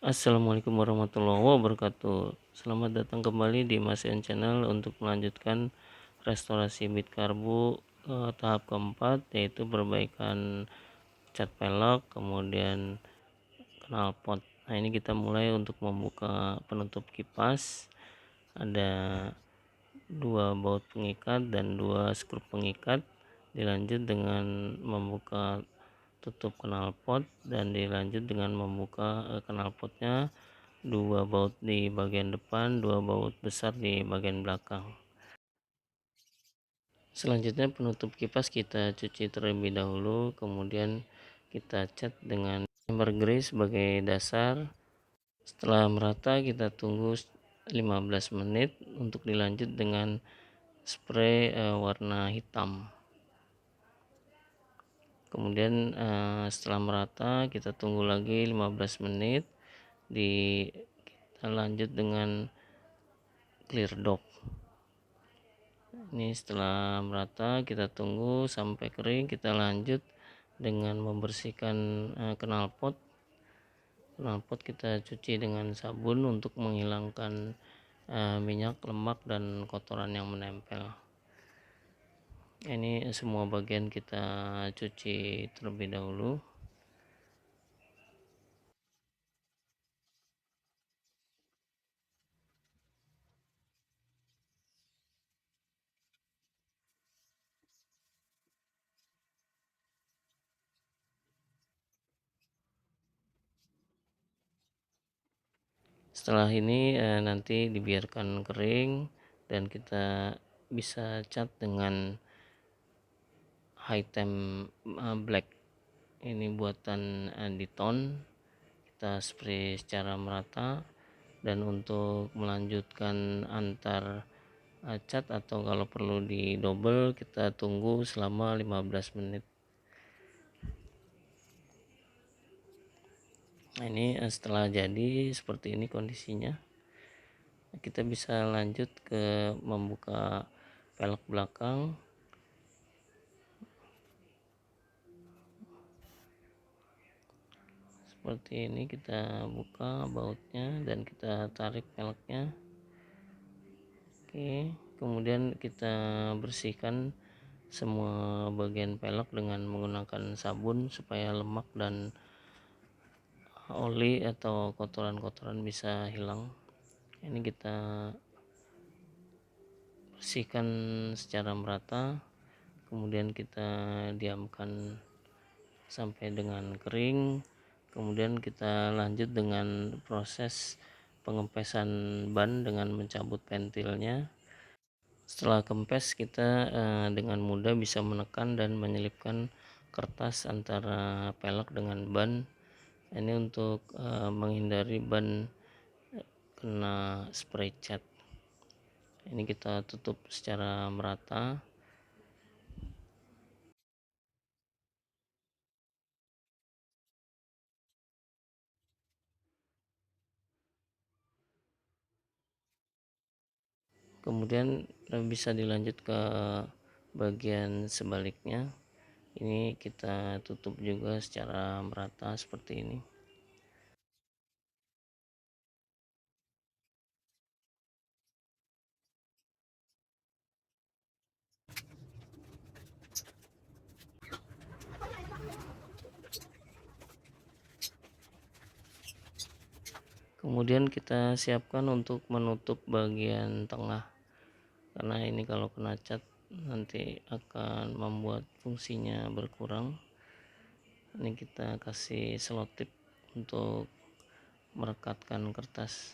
Assalamualaikum warahmatullahi wabarakatuh. Selamat datang kembali di Mas N Channel untuk melanjutkan restorasi bit karbu tahap keempat, yaitu perbaikan cat pelek, kemudian knalpot. Nah, ini kita mulai untuk membuka penutup kipas. Ada dua baut pengikat dan dua skrup pengikat. Dilanjut dengan membuka tutup knalpot dan dilanjut dengan membuka knalpotnya, dua baut di bagian depan, dua baut besar di bagian belakang. Selanjutnya penutup kipas kita cuci terlebih dahulu, kemudian kita cat dengan ambergris sebagai dasar. Setelah merata kita tunggu 15 menit untuk dilanjut dengan spray warna hitam. Kemudian setelah merata kita tunggu lagi 15 menit, kita lanjut dengan clear dock. Ini setelah merata kita tunggu sampai kering, kita lanjut dengan membersihkan knalpot kita cuci dengan sabun untuk menghilangkan minyak, lemak, dan kotoran yang menempel. Ini semua bagian kita cuci terlebih dahulu. Setelah ini nanti dibiarkan kering dan kita bisa cat dengan high time black. Ini buatan Diton. Kita spray secara merata, dan untuk melanjutkan antar cat atau kalau perlu di double, kita tunggu selama 15 menit. Nah, ini setelah jadi seperti ini kondisinya. Kita bisa lanjut ke membuka velg belakang. Seperti ini kita buka bautnya dan kita tarik velgnya. Oke, kemudian kita bersihkan semua bagian pelek dengan menggunakan sabun supaya lemak dan oli atau kotoran-kotoran bisa hilang. Ini kita bersihkan secara merata, kemudian kita diamkan sampai dengan kering, kemudian kita lanjut dengan proses pengempesan ban dengan mencabut pentilnya. Setelah kempes, kita dengan mudah bisa menekan dan menyelipkan kertas antara pelek dengan ban. Ini untuk menghindari ban kena spray cat. Ini kita tutup secara merata. Kemudian bisa dilanjut ke bagian sebaliknya. Ini kita tutup juga secara merata seperti ini. Kemudian kita siapkan untuk menutup bagian tengah, karena ini kalau kena cat nanti akan membuat fungsinya berkurang. Ini kita kasih selotip untuk merekatkan kertas.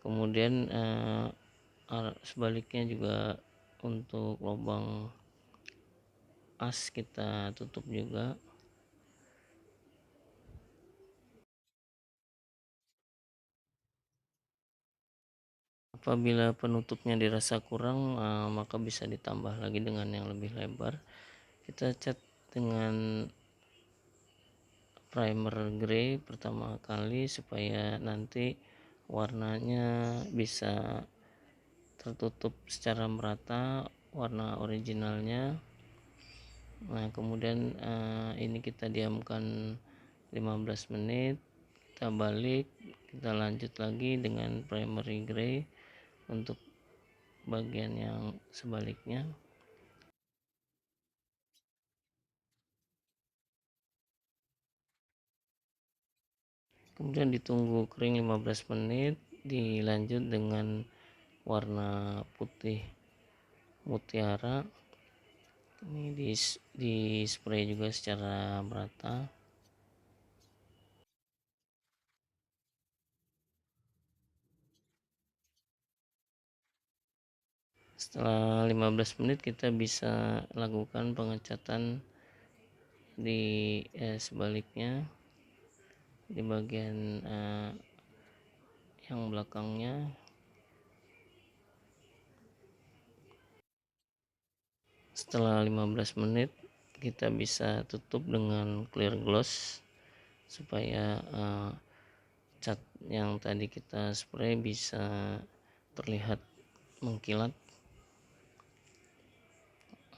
Kemudian sebaliknya juga untuk lubang as kita tutup juga. Apabila penutupnya dirasa kurang, maka bisa ditambah lagi dengan yang lebih lebar. Kita cat dengan primer grey pertama kali supaya nanti warnanya bisa tertutup secara merata, warna originalnya. Nah, kemudian ini kita diamkan 15 menit, kita balik Kita lanjut lagi dengan primary gray untuk bagian yang sebaliknya. Kemudian ditunggu kering 15 menit, dilanjut dengan warna putih mutiara. Ini di spray juga secara merata. Setelah 15 menit kita bisa lakukan pengecatan di sebaliknya, di bagian yang belakangnya. Setelah 15 menit kita bisa tutup dengan clear gloss supaya cat yang tadi kita spray bisa terlihat mengkilat.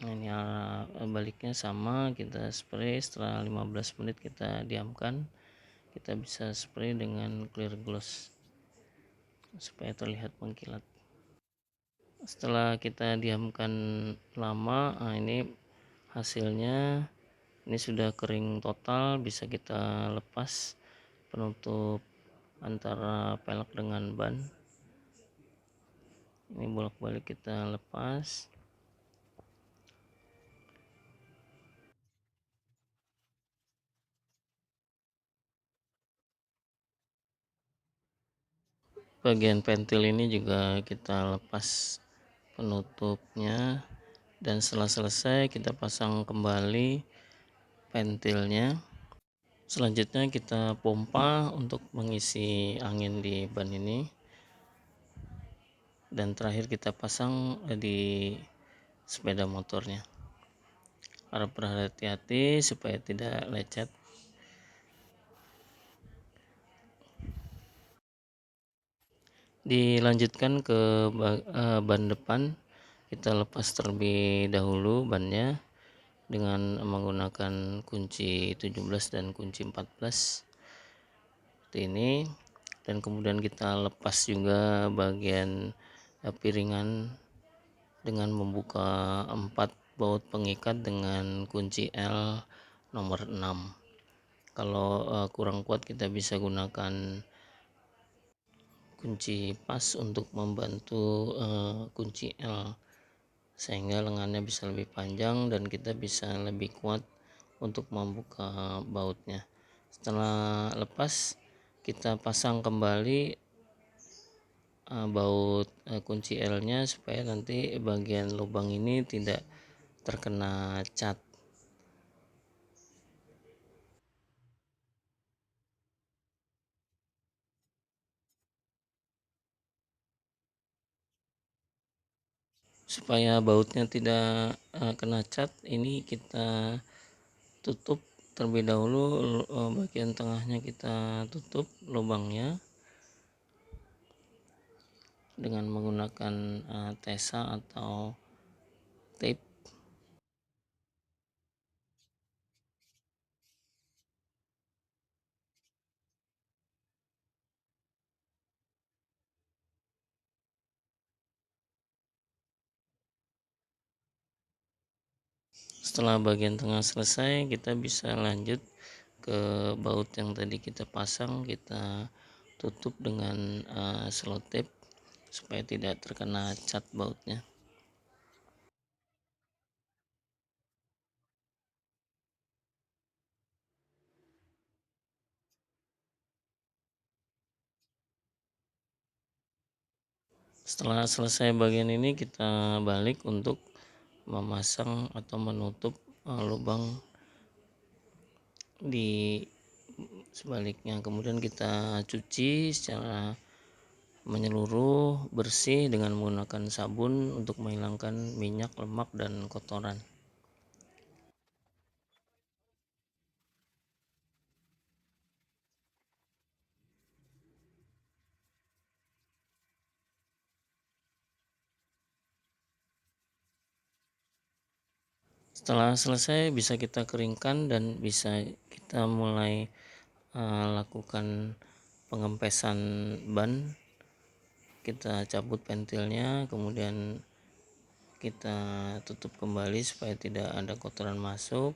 Nah, ini baliknya sama, kita spray. Setelah 15 menit kita diamkan, kita bisa spray dengan clear gloss supaya terlihat mengkilat. Setelah kita diamkan lama, nah ini hasilnya. Ini sudah kering total, bisa kita lepas penutup antara pelek dengan ban. Ini bolak-balik kita lepas. Bagian pentil ini juga kita lepas penutupnya, dan setelah selesai kita pasang kembali pentilnya. Selanjutnya kita pompa untuk mengisi angin di ban ini, dan terakhir kita pasang di sepeda motornya. Harap berhati-hati supaya tidak lecet. Dilanjutkan ke ban depan, kita lepas terlebih dahulu bannya dengan menggunakan kunci 17 dan kunci 14 seperti ini, dan kemudian kita lepas juga bagian piringan dengan membuka 4 baut pengikat dengan kunci L nomor 6. Kalau kurang kuat kita bisa gunakan kunci pas untuk membantu kunci L, sehingga lengannya bisa lebih panjang dan kita bisa lebih kuat untuk membuka bautnya. Setelah lepas, kita pasang kembali baut kunci L nya supaya nanti bagian lubang ini tidak terkena cat. Supaya bautnya tidak kena cat, ini kita tutup terlebih dahulu. Bagian tengahnya kita tutup lubangnya dengan menggunakan tesa atau tape. Setelah bagian tengah selesai, kita bisa lanjut ke baut yang tadi kita pasang. Kita tutup dengan selotip supaya tidak terkena cat bautnya. Setelah selesai bagian ini, kita balik untuk memasang atau menutup lubang di sebaliknya. Kemudian kita cuci secara menyeluruh bersih dengan menggunakan sabun untuk menghilangkan minyak, lemak, dan kotoran. Setelah selesai bisa kita keringkan dan bisa kita mulai lakukan pengempesan ban, kita cabut pentilnya, kemudian kita tutup kembali supaya tidak ada kotoran masuk.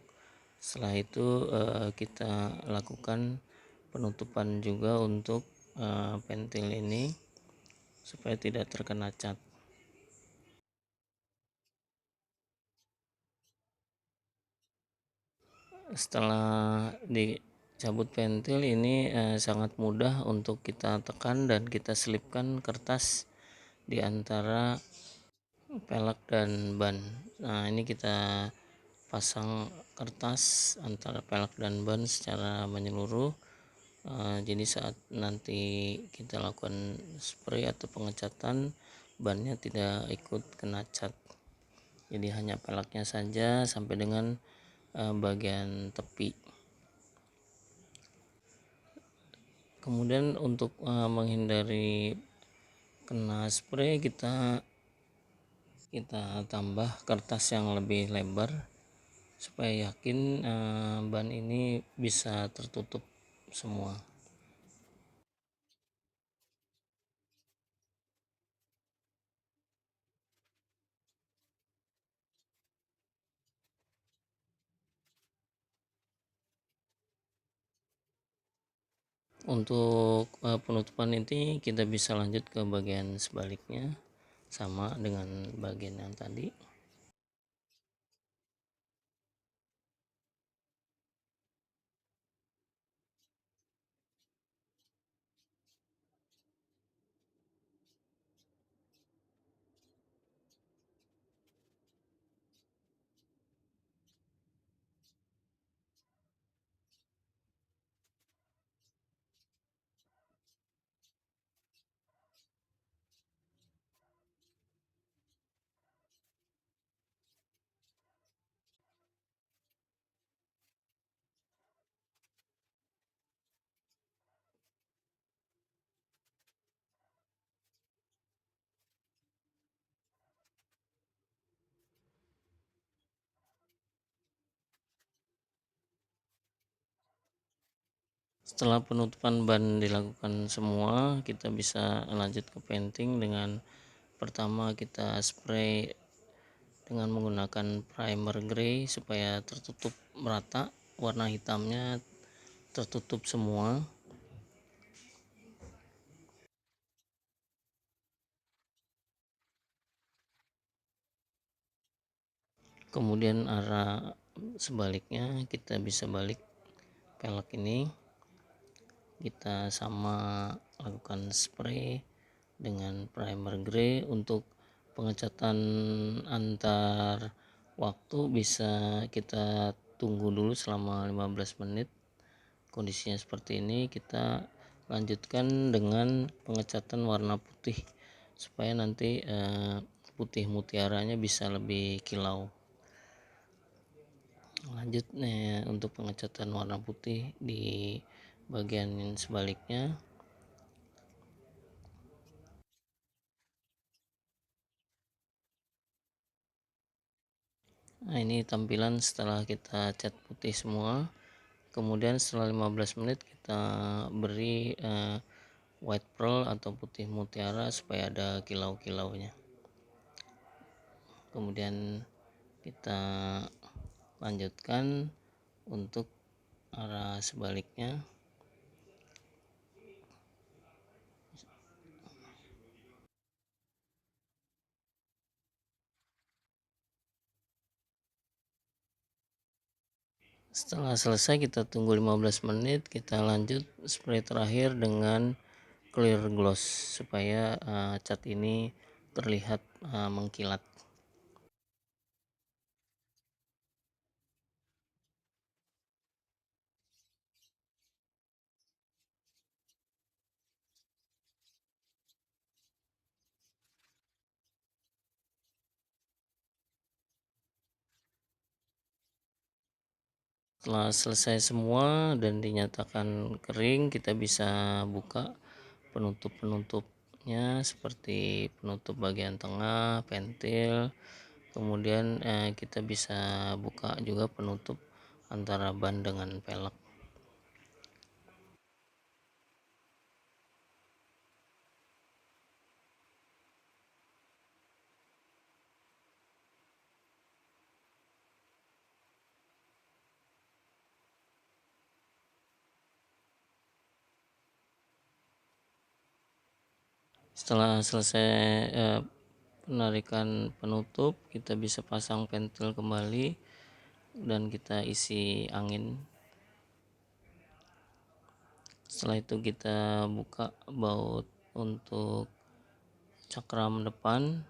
Setelah itu kita lakukan penutupan juga untuk pentil ini supaya tidak terkena cat. Setelah dicabut pentil ini sangat mudah untuk kita tekan dan kita selipkan kertas di antara pelek dan ban. Nah, ini kita pasang kertas antara pelek dan ban secara menyeluruh. Jadi saat nanti kita lakukan spray atau pengecatan, bannya tidak ikut kena cat. Jadi hanya peleknya saja sampai dengan bagian tepi. Kemudian untuk menghindari kena spray, kita tambah kertas yang lebih lebar supaya yakin ban ini bisa tertutup semua. Untuk penutupan ini kita bisa lanjut ke bagian sebaliknya, sama dengan bagian yang tadi. Setelah penutupan ban dilakukan semua, kita bisa lanjut ke painting. Dengan pertama kita spray dengan menggunakan primer grey supaya tertutup merata, warna hitamnya tertutup semua. Kemudian arah sebaliknya kita bisa balik pelek ini, kita sama lakukan spray dengan primer grey. Untuk pengecatan antar waktu bisa kita tunggu dulu selama 15 menit. Kondisinya seperti ini, kita lanjutkan dengan pengecatan warna putih supaya nanti putih mutiaranya bisa lebih kilau. Lanjut untuk pengecatan warna putih di bagian sebaliknya. Nah, ini tampilan setelah kita cat putih semua. Kemudian setelah 15 menit kita beri white pearl atau putih mutiara supaya ada kilau-kilaunya. Kemudian kita lanjutkan untuk arah sebaliknya. Setelah selesai kita tunggu 15 menit, kita lanjut spray terakhir dengan clear gloss supaya cat ini terlihat mengkilat. Setelah selesai semua dan dinyatakan kering, kita bisa buka penutup-penutupnya seperti penutup bagian tengah, pentil. Kemudian kita bisa buka juga penutup antara ban dengan pelek. Setelah selesai penarikan penutup, kita bisa pasang pentil kembali dan kita isi angin. Setelah itu kita buka baut untuk cakram depan.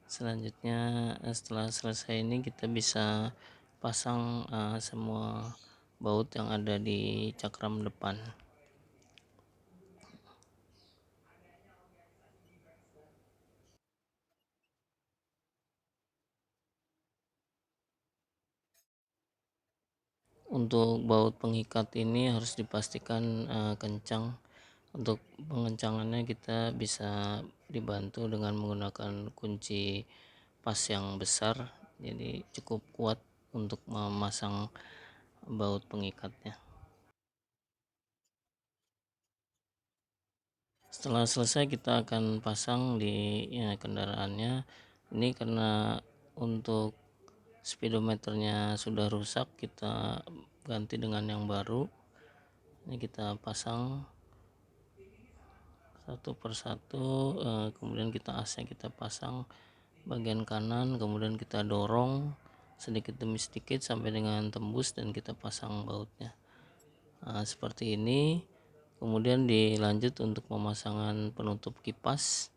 Selanjutnya setelah selesai ini kita bisa pasang semua baut yang ada di cakram depan. Untuk baut pengikat ini harus dipastikan kencang. Untuk pengencangannya kita bisa dibantu dengan menggunakan kunci pas yang besar, jadi cukup kuat untuk memasang baut pengikatnya. Setelah selesai kita akan pasang di kendaraannya. Ini karena untuk speedometernya sudah rusak, kita ganti dengan yang baru. Ini kita pasang satu persatu, kemudian kita AC kita pasang bagian kanan, kemudian kita dorong sedikit demi sedikit sampai dengan tembus dan kita pasang bautnya. Seperti ini. Kemudian dilanjut untuk pemasangan penutup kipas.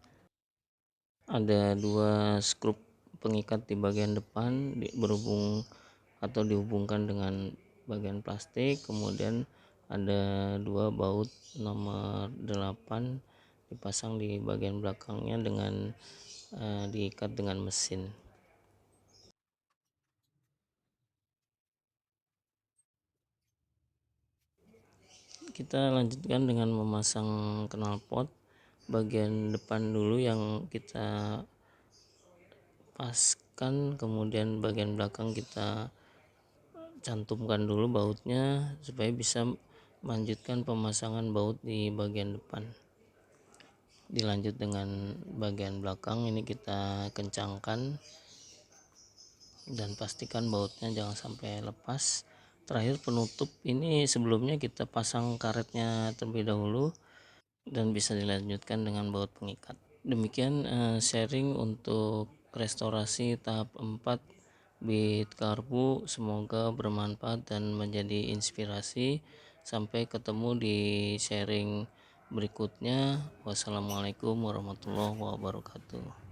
Ada 2 skrup pengikat di bagian depan berhubung atau dihubungkan dengan bagian plastik. Kemudian ada 2 baut nomor 8 dipasang di bagian belakangnya dengan diikat dengan mesin. Kita lanjutkan dengan memasang knalpot. Bagian depan dulu yang kita paskan, kemudian bagian belakang kita cantumkan dulu bautnya supaya bisa melanjutkan pemasangan baut di bagian depan. Dilanjut dengan bagian belakang, ini kita kencangkan dan pastikan bautnya jangan sampai lepas. Terakhir penutup ini sebelumnya kita pasang karetnya terlebih dahulu dan bisa dilanjutkan dengan baut pengikat. Demikian sharing untuk restorasi tahap 4 bit karbu. Semoga bermanfaat dan menjadi inspirasi. Sampai ketemu di sharing berikutnya. Wassalamualaikum warahmatullahi wabarakatuh.